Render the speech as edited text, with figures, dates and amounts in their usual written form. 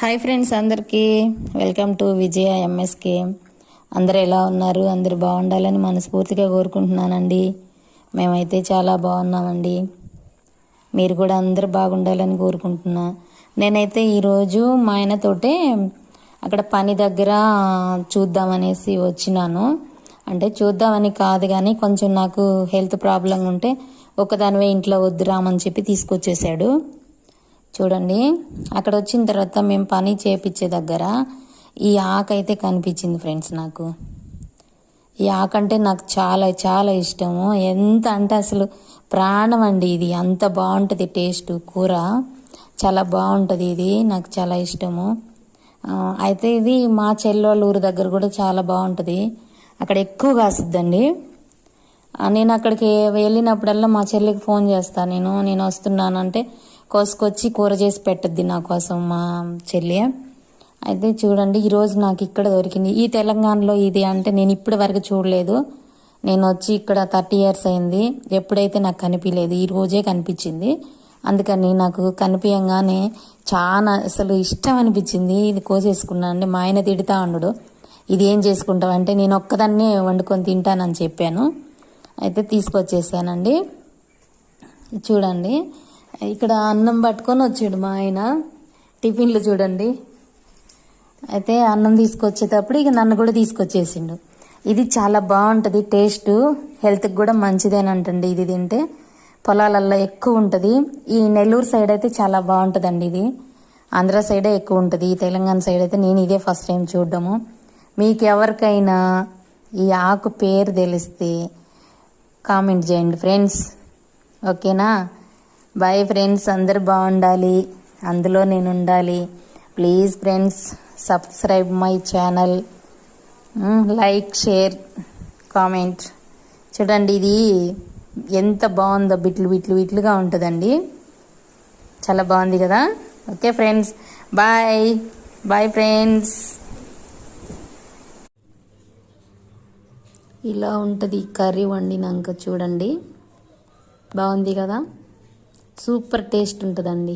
Hi friends, అందరికీ welcome to Vijaya MSK. అందరూ ఎలా ఉన్నారు? అందరూ బాగుండాలని మనస్ఫూర్తిగా కోరుకుంటున్నానండి. మేమైతే చాలా బాగున్నామండి. మీరు కూడా అందరూ బాగుండాలని కోరుకుంటున్నా. నేనైతే ఈరోజు మా ఆయనతోటే అక్కడ పని దగ్గర చూద్దామనేసి వచ్చినాను. అంటే చూద్దామని కాదు, కానీ కొంచెం నాకు హెల్త్ ప్రాబ్లం ఉంటే ఒకదానివే ఇంట్లో వద్దురామని చెప్పి తీసుకొచ్చేసాడు. చూడండి, అక్కడ వచ్చిన తర్వాత మేము పని చేపించే దగ్గర ఈ ఆకు అయితే కనిపించింది ఫ్రెండ్స్. నాకు ఈ ఆకు అంటే నాకు చాలా చాలా ఇష్టము. ఎంత అంటే అసలు ప్రాణం అండి. ఇది అంత బాగుంటుంది, టేస్ట్ కూర చాలా బాగుంటుంది. ఇది నాకు చాలా ఇష్టము. అయితే ఇది మా చెల్లెళ్ళ ఊరు దగ్గర కూడా చాలా బాగుంటుంది. అక్కడ ఎక్కువ కాసిద్దండి. నేను అక్కడికి వెళ్ళినప్పుడల్లా మా చెల్లికి ఫోన్ చేస్తాను. నేను వస్తున్నానంటే కోసుకొచ్చి కూర చేసి పెట్టద్ది నా కోసం మా చెల్లి. అయితే చూడండి, ఈరోజు నాకు ఇక్కడ దొరికింది. ఈ తెలంగాణలో ఇది అంటే నేను ఇప్పటి వరకు చూడలేదు. నేను వచ్చి ఇక్కడ 30 years అయింది. ఎప్పుడైతే నాకు కనిపించలేదు, ఈ రోజే కనిపించింది. అందుకని నాకు కనిపించగానే చాలా అసలు ఇష్టం అనిపించింది. ఇది కోసేసుకున్నాను అండి. మా ఆయన తిడతా ఉండు, ఇది ఏం చేసుకుంటావు అంటే నేను ఒక్కదాన్నే వండుకొని తింటానని చెప్పాను. అయితే తీసుకొచ్చేసానండి. చూడండి, ఇక్కడ అన్నం పట్టుకొని వచ్చాడు మా ఆయన. టిఫిన్లు చూడండి. అయితే అన్నం తీసుకొచ్చేటప్పుడు ఇక నన్ను కూడా తీసుకొచ్చేసిండు. ఇది చాలా బాగుంటుంది టేస్ట్, హెల్త్కి కూడా మంచిదేనంటండి. ఇది తింటే పొలాలల్లో ఎక్కువ ఉంటుంది. ఈ నెల్లూరు సైడ్ అయితే చాలా బాగుంటుందండి. ఇది ఆంధ్ర సైడే ఎక్కువ ఉంటుంది. ఈ తెలంగాణ సైడ్ అయితే నేను ఇదే ఫస్ట్ టైం చూడడము. మీకు ఎవరికైనా ఈ ఆకు పేరు తెలిస్తే కామెంట్ చేయండి ఫ్రెండ్స్. ఓకేనా? బాయ్ ఫ్రెండ్స్, అందరు బాగుండాలి, అందులో నేను ఉండాలి. Please friends, subscribe my channel, like, share, comment. చూడండి, ఇది ఎంత బాగుందో, బిట్లుగా ఉంటుందండి. చాలా బాగుంది కదా. Okay friends, bye bye friends. ఇలా ఉంటుంది కర్రీ వండినాక. చూడండి, బాగుంది కదా, సూపర్ టేస్ట్ ఉంటుందండి.